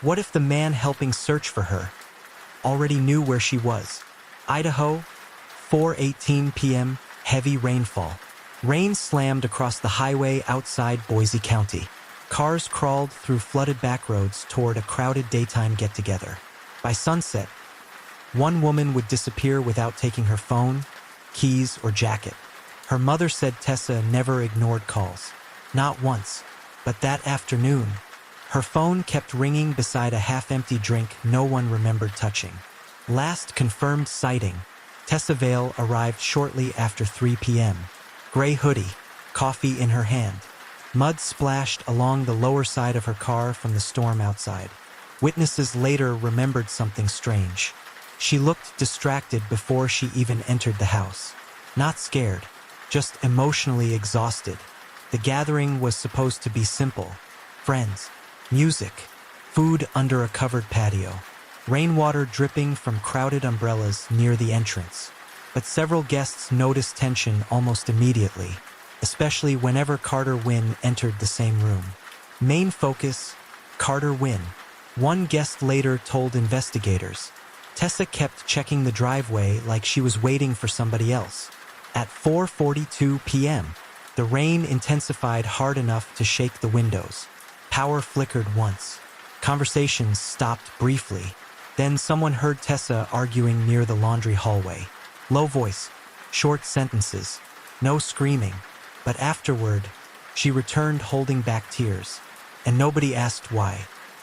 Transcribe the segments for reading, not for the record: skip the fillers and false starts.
What if the man helping search for her already knew where she was? Idaho, 4:18 p.m., heavy rainfall. Rain slammed across the highway outside Boise County. Cars crawled through flooded backroads toward a crowded daytime get-together. By sunset, one woman would disappear without taking her phone, keys, or jacket. Her mother said Tessa never ignored calls. Not once, but that afternoon, her phone kept ringing beside a half-empty drink no one remembered touching. Last confirmed sighting, Tessa Vale arrived shortly after 3 p.m. Gray hoodie, coffee in her hand. Mud splashed along the lower side of her car from the storm outside. Witnesses later remembered something strange. She looked distracted before she even entered the house. Not scared, just emotionally exhausted. The gathering was supposed to be simple. Friends, music, food under a covered patio, rainwater dripping from crowded umbrellas near the entrance. But several guests noticed tension almost immediately, especially whenever Carter Wynn entered the same room. Main focus, Carter Wynn. One guest later told investigators, Tessa kept checking the driveway like she was waiting for somebody else. At 4:42 p.m., the rain intensified hard enough to shake the windows. Power flickered once. Conversations stopped briefly. Then someone heard Tessa arguing near the laundry hallway. Low voice, short sentences, no screaming. But afterward, she returned holding back tears. And nobody asked why.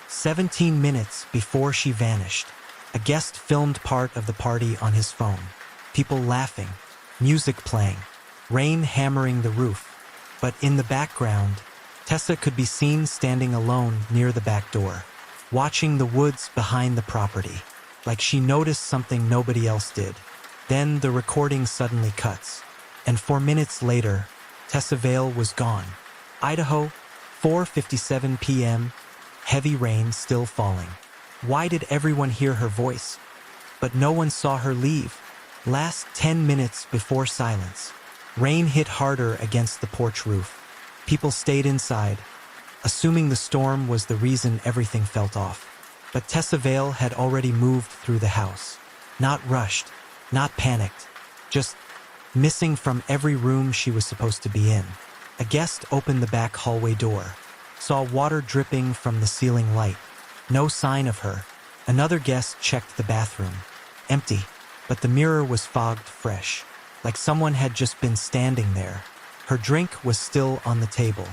17 minutes before she vanished, a guest filmed part of the party on his phone. People laughing, music playing, rain hammering the roof. But in the background, Tessa could be seen standing alone near the back door, watching the woods behind the property, like she noticed something nobody else did. Then the recording suddenly cuts, and 4 minutes later, Tessa Vale was gone. Idaho, 4:57 p.m., heavy rain still falling. Why did everyone hear her voice? But no one saw her leave. Last 10 minutes before silence. Rain hit harder against the porch roof. People stayed inside, assuming the storm was the reason everything felt off. But Tessa Vale had already moved through the house. Not rushed, not panicked, just missing from every room she was supposed to be in. A guest opened the back hallway door, saw water dripping from the ceiling light. No sign of her. Another guest checked the bathroom. Empty, but the mirror was fogged fresh, like someone had just been standing there. Her drink was still on the table,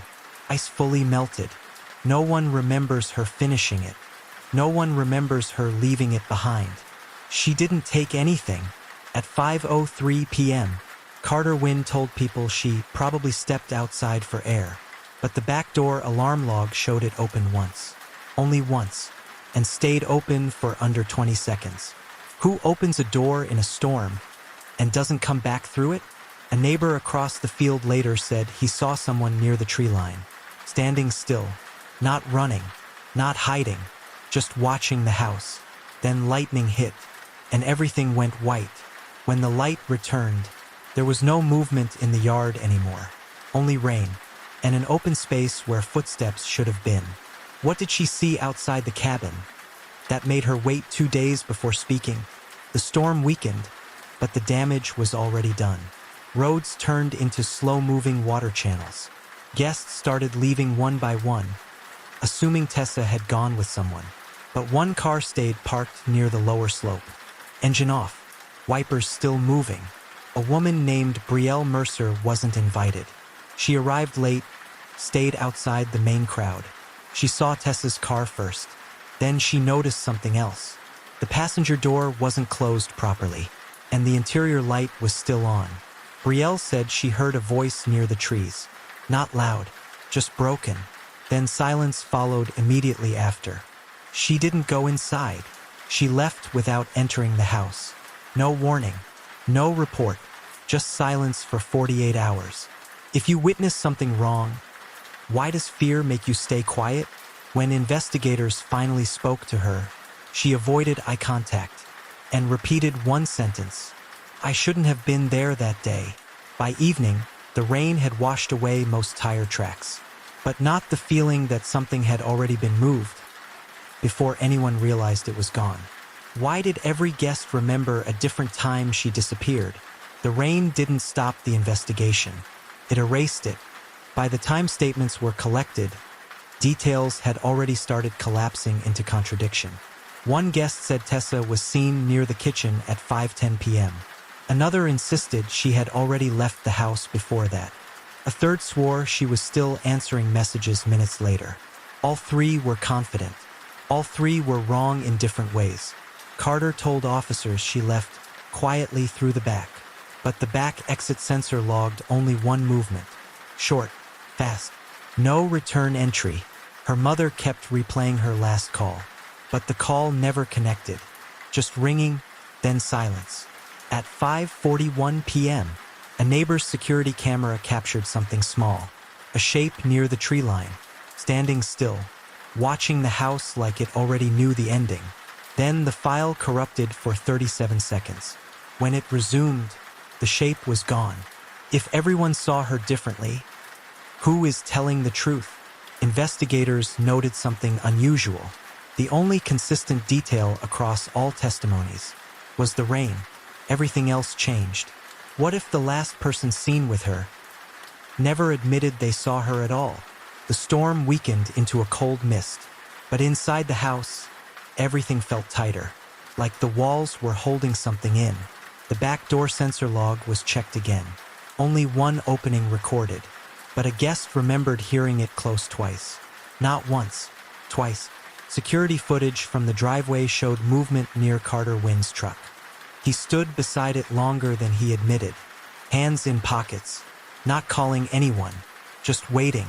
ice fully melted. No one remembers her finishing it. No one remembers her leaving it behind. She didn't take anything. At 5:03 p.m., Carter Wynn told people she probably stepped outside for air, but the back door alarm log showed it open once. Only once, and stayed open for under 20 seconds. Who opens a door in a storm and doesn't come back through it? A neighbor across the field later said he saw someone near the tree line, standing still, not running, not hiding, just watching the house. Then lightning hit, and everything went white. When the light returned, there was no movement in the yard anymore, only rain, and an open space where footsteps should have been. What did she see outside the cabin that made her wait 2 days before speaking? The storm weakened, but the damage was already done. Roads turned into slow-moving water channels. Guests started leaving one by one, assuming Tessa had gone with someone. But one car stayed parked near the lower slope. Engine off, wipers still moving. A woman named Brielle Mercer wasn't invited. She arrived late, stayed outside the main crowd. She saw Tessa's car first. Then she noticed something else. The passenger door wasn't closed properly, and the interior light was still on. Brielle said she heard a voice near the trees. Not loud, just broken. Then silence followed immediately after. She didn't go inside. She left without entering the house. No warning, no report, just silence for 48 hours. If you witness something wrong, why does fear make you stay quiet? When investigators finally spoke to her, she avoided eye contact and repeated one sentence: "I shouldn't have been there that day." By evening, the rain had washed away most tire tracks, but not the feeling that something had already been moved. before anyone realized it was gone. Why did every guest remember a different time she disappeared? The rain didn't stop the investigation. It erased it. By the time statements were collected, details had already started collapsing into contradiction. One guest said Tessa was seen near the kitchen at 5:10 p.m. Another insisted she had already left the house before that. A third swore she was still answering messages minutes later. All three were confident. All three were wrong in different ways. Carter told officers she left quietly through the back, but the back exit sensor logged only one movement. Short, fast, no return entry. Her mother kept replaying her last call, but the call never connected, just ringing, then silence. At 5:41 p.m., a neighbor's security camera captured something small, a shape near the tree line, standing still, watching the house like it already knew the ending. Then the file corrupted for 37 seconds. When it resumed, the shape was gone. If everyone saw her differently, who is telling the truth? Investigators noted something unusual. The only consistent detail across all testimonies was the rain. Everything else changed. What if the last person seen with her never admitted they saw her at all? The storm weakened into a cold mist, but inside the house, everything felt tighter, like the walls were holding something in. The back door sensor log was checked again. Only one opening recorded, but a guest remembered hearing it close twice. Not once, twice. Security footage from the driveway showed movement near Carter Wynn's truck. He stood beside it longer than he admitted, hands in pockets, not calling anyone, just waiting.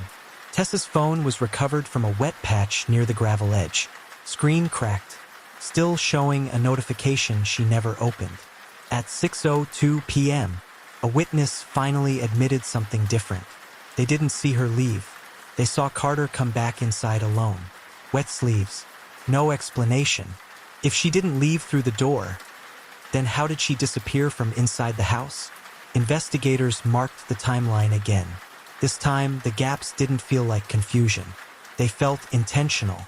Tessa's phone was recovered from a wet patch near the gravel edge. Screen cracked, still showing a notification she never opened. At 6:02 p.m., a witness finally admitted something different. They didn't see her leave. They saw Carter come back inside alone. Wet sleeves. No explanation. If she didn't leave through the door, then how did she disappear from inside the house? Investigators marked the timeline again. This time, the gaps didn't feel like confusion. They felt intentional,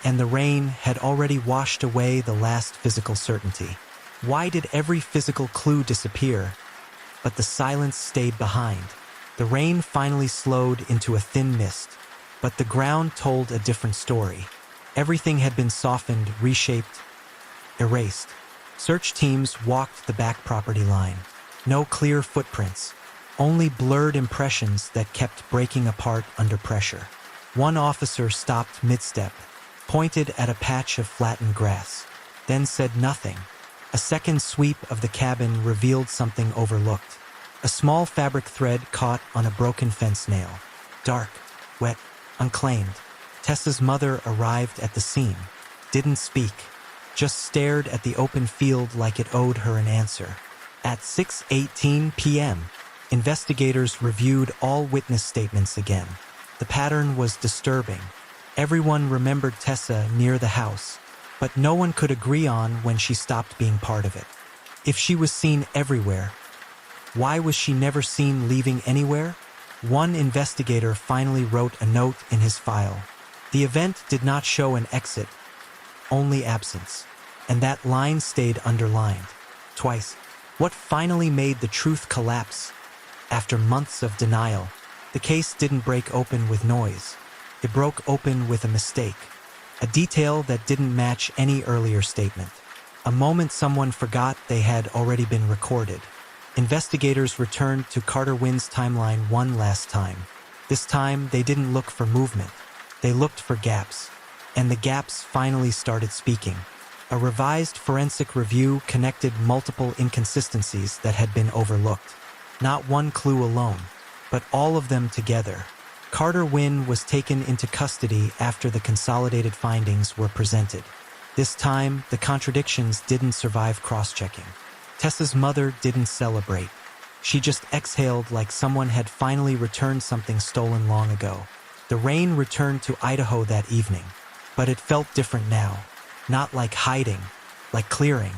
and the rain had already washed away the last physical certainty. Why did every physical clue disappear, but the silence stayed behind? The rain finally slowed into a thin mist, but the ground told a different story. Everything had been softened, reshaped, erased. Search teams walked the back property line. No clear footprints, only blurred impressions that kept breaking apart under pressure. One officer stopped mid-step, pointed at a patch of flattened grass, then said nothing. A second sweep of the cabin revealed something overlooked. A small fabric thread caught on a broken fence nail. Dark, wet, unclaimed. Tessa's mother arrived at the scene, didn't speak, just stared at the open field like it owed her an answer. At 6:18 p.m., investigators reviewed all witness statements again. The pattern was disturbing. Everyone remembered Tessa near the house, but no one could agree on when she stopped being part of it. If she was seen everywhere, why was she never seen leaving anywhere? One investigator finally wrote a note in his file. The event did not show an exit, only absence, and that line stayed underlined, twice. What finally made the truth collapse? After months of denial, the case didn't break open with noise. It broke open with a mistake, a detail that didn't match any earlier statement. A moment someone forgot they had already been recorded. Investigators returned to Carter Wynn's timeline one last time. This time, they didn't look for movement. They looked for gaps, and the gaps finally started speaking. A revised forensic review connected multiple inconsistencies that had been overlooked. Not one clue alone, but all of them together. Carter Wynn was taken into custody after the consolidated findings were presented. This time, the contradictions didn't survive cross-checking. Tessa's mother didn't celebrate. She just exhaled like someone had finally returned something stolen long ago. The rain returned to Idaho that evening, but it felt different now. Not like hiding, like clearing.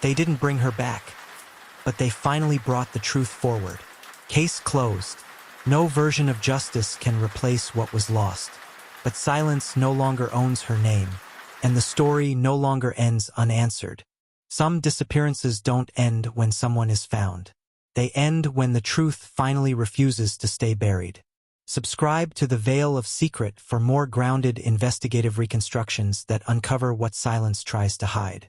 They didn't bring her back, but they finally brought the truth forward. Case closed. No version of justice can replace what was lost. But silence no longer owns her name. and the story no longer ends unanswered. Some disappearances don't end when someone is found. They end when the truth finally refuses to stay buried. Subscribe to The Veil of Secret for more grounded investigative reconstructions that uncover what silence tries to hide.